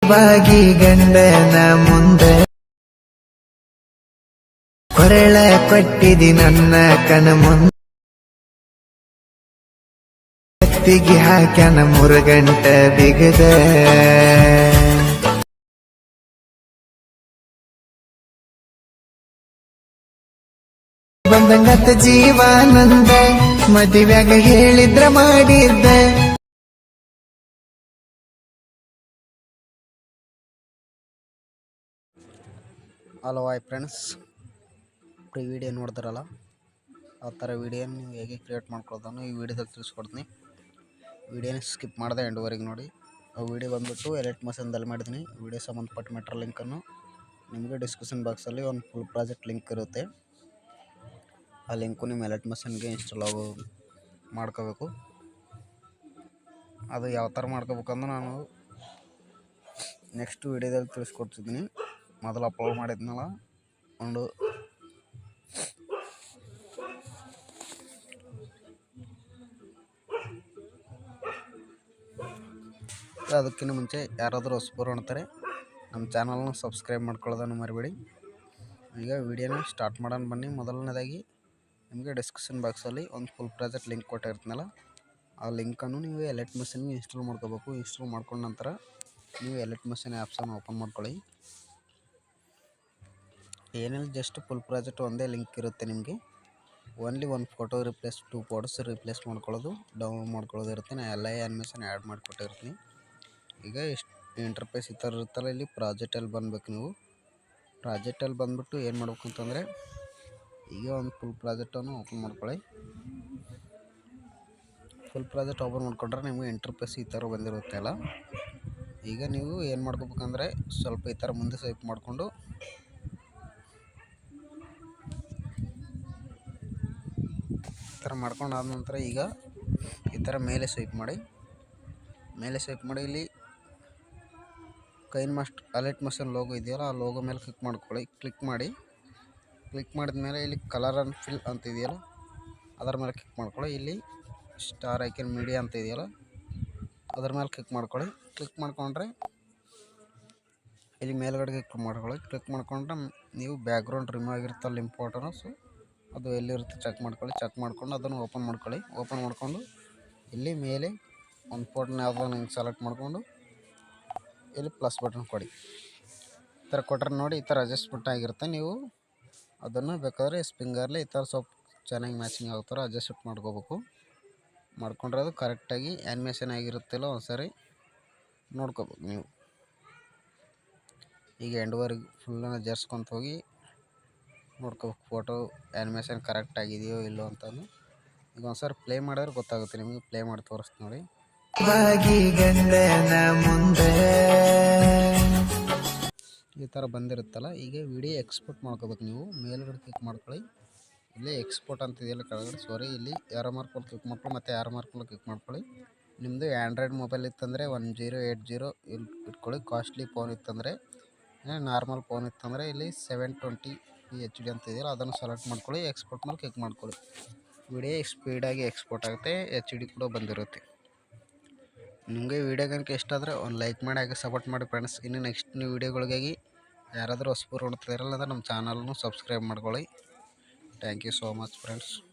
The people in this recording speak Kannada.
ಬಾಗಿ ಗಂಡನ ಮುಂದೆ ಕೊರಳ ಕೊಟ್ಟಿದಿ ನನ್ನ ಕಣ ಮುಂದೆ ಕತ್ತಿಗೆ ಹಾಕ್ಯಾನ 3 ಗಂಟೆ ಬಿಗದ ಬಂದಂಗತ್ತ ಜೀವಾನಂದ ಮದುವೆಯಾಗ ಹೇಳಿದ್ರ ಮಾಡಿದ್ದ. ಹಲೋ ಹಾಯ್ ಫ್ರೆಂಡ್ಸ್, ಈ ವಿಡಿಯೋ ನೋಡ್ತಾರಲ್ಲ ಆ ಥರ ವಿಡಿಯೋನ ನೀವು ಹೇಗೆ ಕ್ರಿಯೇಟ್ ಮಾಡ್ಕೊಳ್ಳೋದನ್ನು ಈ ವಿಡಿಯೋದಲ್ಲಿ ತಿಳಿಸ್ಕೊಡ್ತೀನಿ. ವಿಡಿಯೋನ ಸ್ಕಿಪ್ ಮಾಡಿದೆ ಎಂಡ್ವರೆಗೆ ನೋಡಿ. ಆ ವಿಡಿಯೋ ಬಂದುಬಿಟ್ಟು ಎಲೆಕ್ಟ್ ಮಷನ್ದಲ್ಲಿ ಮಾಡಿದ್ದೀನಿ. ವಿಡಿಯೋ ಸಂಬಂಧಪಟ್ಟ ಮೆಟೀರಿಯಲ್ ಲಿಂಕನ್ನು ನಿಮಗೆ ಡಿಸ್ಕ್ರಿಪ್ಷನ್ ಬಾಕ್ಸಲ್ಲಿ ಒಂದು ಫುಲ್ ಪ್ರಾಜೆಕ್ಟ್ ಲಿಂಕ್ ಇರುತ್ತೆ. ಆ ಲಿಂಕು ನಿಮ್ಮ ಎಲೆಕ್ಟ್ ಮಷನ್ಗೆ ಇನ್ಸ್ಟಾಲ್ ಮಾಡ್ಕೋಬೇಕು. ಅದು ಯಾವ ಥರ ಮಾಡ್ಕೋಬೇಕಂದ್ರೆ ನಾನು ನೆಕ್ಸ್ಟ್ ವಿಡಿಯೋದಲ್ಲಿ ತಿಳಿಸ್ಕೊಡ್ತಿದ್ದೀನಿ. ಮೊದಲು ಅಪ್ಲೋಡ್ ಮಾಡಿದ್ನಲ್ಲ ಒಂದು ಅದಕ್ಕಿಂತ ಮುಂಚೆ ಯಾರಾದರೂ ಹೊಸಬರು ಅಂತಾರೆ ನಮ್ಮ ಚಾನಲ್ನ ಸಬ್ಸ್ಕ್ರೈಬ್ ಮಾಡ್ಕೊಳ್ಳೋದನ್ನು ಮರಿಬೇಡಿ. ಈಗ ವಿಡಿಯೋನ ಸ್ಟಾರ್ಟ್ ಮಾಡೋಣ ಬನ್ನಿ. ಮೊದಲನೇದಾಗಿ ನಿಮಗೆ ಡಿಸ್ಕ್ರಿಪ್ಷನ್ ಬಾಕ್ಸಲ್ಲಿ ಒಂದು ಫುಲ್ ಪ್ರಾಜೆಕ್ಟ್ ಲಿಂಕ್ ಕೊಟ್ಟಿರ್ತೀನಲ್ಲ ಆ ಲಿಂಕನ್ನು ನೀವು ಎಲೆಕ್ಟ್ ಮಷನ್ಗೆ ಇನ್ಸ್ಟಾಲ್ ಮಾಡ್ಕೋಬೇಕು. ಇನ್ಸ್ಟಾಲ್ ಮಾಡ್ಕೊಂಡ ನಂತರ ನೀವು ಎಲೆಕ್ಟ್ ಮಷನ್ ಆ್ಯಪ್ಸನ್ನು ಓಪನ್ ಮಾಡ್ಕೊಳ್ಳಿ. ಏನಿಲ್ಲ, ಜಸ್ಟ್ ಫುಲ್ ಪ್ರಾಜೆಕ್ಟ್ ಒಂದೇ ಲಿಂಕ್ ಇರುತ್ತೆ. ನಿಮಗೆ ಓನ್ಲಿ ಒಂದು ಫೋಟೋ ರಿಪ್ಲೇಸ್ 2 ಫೋಟೋಸ್ ರಿಪ್ಲೇಸ್ ಮಾಡ್ಕೊಳ್ಳೋದು ಡೌನ್ಲೋಡ್ ಮಾಡ್ಕೊಳ್ಳೋದು ಇರುತ್ತೆ. ನಾನು ಎಲ್ಲ ಆ್ಯನಿಮೇಷನ್ ಆ್ಯಡ್ ಮಾಡಿಕೊಟ್ಟಿರ್ತೀನಿ. ಈಗ ಇಷ್ಟು ಇಂಟರ್ಫೇಸ್ ಈ ಥರ ಇರುತ್ತಲ್ಲ, ಇಲ್ಲಿ ಪ್ರಾಜೆಕ್ಟಲ್ಲಿ ಬಂದಬೇಕು. ನೀವು ಪ್ರಾಜೆಕ್ಟಲ್ಲಿ ಬಂದುಬಿಟ್ಟು ಏನು ಮಾಡ್ಬೇಕು ಅಂತಂದರೆ ಈಗ ಒಂದು ಫುಲ್ ಪ್ರಾಜೆಕ್ಟನ್ನು ಓಪನ್ ಮಾಡ್ಕೊಳ್ಳಿ. ಫುಲ್ ಪ್ರಾಜೆಕ್ಟ್ ಓಪನ್ ಮಾಡ್ಕೊಂಡ್ರೆ ನಿಮಗೆ ಇಂಟರ್ಫೇಸ್ ಈ ಥರ ಬಂದಿರುತ್ತೆ ಅಲ್ಲ. ಈಗ ನೀವು ಏನು ಮಾಡ್ಕೋಬೇಕಂದ್ರೆ ಸ್ವಲ್ಪ ಈ ಥರ ಮುಂದೆ ಸ್ವೈಪ್ ಮಾಡಿಕೊಂಡು ಈ ಥರ ಮಾಡ್ಕೊಂಡು ಆದ ನಂತರ ಈಗ ಈ ಥರ ಮೇಲೆ ಸ್ವೈಪ್ ಮಾಡಿ. ಇಲ್ಲಿ ಕೈನ್ ಮಾಸ್ಟ್ ಅಲೆಕ್ಟ್ ಮಷನ್ ಲೋಗೋ ಇದೆಯಲ್ಲ, ಆ ಲೋಗೋ ಮೇಲೆ ಕ್ಲಿಕ್ ಮಾಡ್ಕೊಳ್ಳಿ. ಕ್ಲಿಕ್ ಮಾಡಿದ ಮೇಲೆ ಇಲ್ಲಿ ಕಲರ್ ಆ್ಯಂಡ್ ಫಿಲ್ ಅಂತ ಇದೆಯಲ್ಲ ಅದರ ಮೇಲೆ ಕ್ಲಿಕ್ ಮಾಡ್ಕೊಳ್ಳಿ. ಇಲ್ಲಿ ಸ್ಟಾರ್ ಐಕನ್ ಮೀಡಿಯಾ ಅಂತ ಇದೆಯಲ್ಲ ಅದ್ರ ಮೇಲೆ ಕ್ಲಿಕ್ ಮಾಡ್ಕೊಳ್ಳಿ. ಕ್ಲಿಕ್ ಮಾಡ್ಕೊಂಡ್ರೆ ಇಲ್ಲಿ ಮೇಲ್ಗಡೆ ಕ್ಲಿಕ್ ಮಾಡ್ಕೊಂಡ್ರೆ ನೀವು ಬ್ಯಾಕ್ಗ್ರೌಂಡ್ ರಿಮೂವ್ ಆಗಿರುತ್ತಲ್ಲ ನಿಮ್ಮ ಫೋಟೋನ, ಸೊ ಅದು ಎಲ್ಲಿರುತ್ತೆ ಚೆಕ್ ಮಾಡ್ಕೊಂಡು ಅದನ್ನು ಓಪನ್ ಮಾಡ್ಕೊಂಡು ಇಲ್ಲಿ ಮೇಲೆ ಒಂದು ಫೋಟೋನ ಯಾವುದೋ ಹಿಂಗೆ ಸೆಲೆಕ್ಟ್ ಮಾಡಿಕೊಂಡು ಇಲ್ಲಿ ಪ್ಲಸ್ ಬಟನ್ ಕೊಡಿ. ಈ ಥರ ಕೊಟ್ಟರೆ ನೋಡಿ ಈ ಥರ ಅಡ್ಜಸ್ಟ್ಮೆಂಟ್ ಆಗಿರುತ್ತೆ. ನೀವು ಅದನ್ನು ಬೇಕಾದರೆ ಸ್ಪಿಂಗರ್ಲಿ ಈ ಥರ ಸ್ವಲ್ಪ ಚೆನ್ನಾಗಿ ಮ್ಯಾಚಿಂಗ್ ಆಗೋ ಥರ ಅಡ್ಜಸ್ಟ್ ಮಾಡ್ಕೊಂಡ್ರೆ ಅದು ಕರೆಕ್ಟಾಗಿ ಆ್ಯನಿಮೇಷನ್ ಆಗಿರುತ್ತಿಲ್ಲ ಒಂದ್ಸರಿ ನೋಡ್ಕೋಬೇಕು ನೀವು. ಈಗ ಎಂಡ್ವರೆಗೆ ಫುಲ್ಲನ್ನು ಜರ್ಸ್ಕೊಂತ ಹೋಗಿ ನೋಡ್ಕೋಬೇಕು ಫೋಟೋ ಆ್ಯನಿಮೇಷನ್ ಕರೆಕ್ಟ್ ಆಗಿದೆಯೋ ಇಲ್ಲೋ ಅಂತಂದು. ಈಗ ಒಂದ್ಸರಿ ಪ್ಲೇ ಮಾಡಿದ್ರೆ ಗೊತ್ತಾಗುತ್ತೆ ನಿಮಗೆ. ಪ್ಲೇ ಮಾಡಿ ತೋರಿಸ್ತೀನಿ ನೋಡಿ. ಈ ಥರ ಬಂದಿರುತ್ತಲ್ಲ, ಈಗ ವಿಡಿಯೋ ಎಕ್ಸ್ಪೋರ್ಟ್ ಮಾಡ್ಕೋಬೇಕು. ನೀವು ಮೇಲ್ಗಡೆ ಕ್ಲಿಕ್ ಮಾಡ್ಕೊಳ್ಳಿ. ಇಲ್ಲಿ ಎಕ್ಸ್ಪೋರ್ಟ್ ಅಂತಿದೆಯಲ್ಲ ಕೆಳಗಡೆ, ಇಲ್ಲಿ ಯಾರೋ ಮಾರ್ಕಲ್ಲಿ ಕ್ಲಿಕ್ ಮಾಡ್ಕೊಳ್ಳಿ, ಮತ್ತು ಯಾರೋ ಮಾರ್ಕಲ್ಲಿ ಕ್ಲಿಕ್ ಮಾಡ್ಕೊಳ್ಳಿ. ನಿಮ್ಮದು ಆ್ಯಂಡ್ರಾಯ್ಡ್ ಮೊಬೈಲ್ ಇತ್ತಂದರೆ 1080 ಇಲ್ಲಿ ಇಟ್ಕೊಳ್ಳಿ. ಕಾಸ್ಟ್ಲಿ ಫೋನ್ ಇತ್ತಂದರೆ, ನಾರ್ಮಲ್ ಫೋನ್ ಇತ್ತಂದರೆ ಇಲ್ಲಿ 720p HD ಅಂತ ಇದೆಯಲ್ಲ ಅದನ್ನು ಸೆಲೆಕ್ಟ್ ಮಾಡ್ಕೊಳ್ಳಿ. ಎಕ್ಸ್ಪೋರ್ಟ್ ಮೇಲೆ ಕ್ಲಿಕ್ ಮಾಡ್ಕೊಳ್ಳಿ. ವಿಡಿಯೋ ಸ್ಪೀಡಾಗಿ ಎಕ್ಸ್ಪೋರ್ಟ್ ಆಗುತ್ತೆ, HD ಕೂಡ ಬಂದಿರುತ್ತೆ. ನಿಮಗೆ ವಿಡಿಯೋ ಕనుక ಇಷ್ಟ ಆದರೆ ಒಂದು ಲೈಕ್ ಮಾಡಿ ಹಾಗೆ ಸಪೋರ್ಟ್ ಮಾಡಿ ಫ್ರೆಂಡ್ಸ್. ಇನ್ನು ನೆಕ್ಸ್ಟ್ ನೀವು ವಿಡಿಯೋಗಳಿಗಾಗಿ ಯಾರಾದರೂ ಹೊಸಬರು ನೋಡ್ತಿದ್ದೀರಲ್ಲ ಅಂದರೆ ನಮ್ಮ ಚಾನಲ್ನು ಸಬ್ಸ್ಕ್ರೈಬ್ ಮಾಡ್ಕೊಳ್ಳಿ. Thank you so much friends.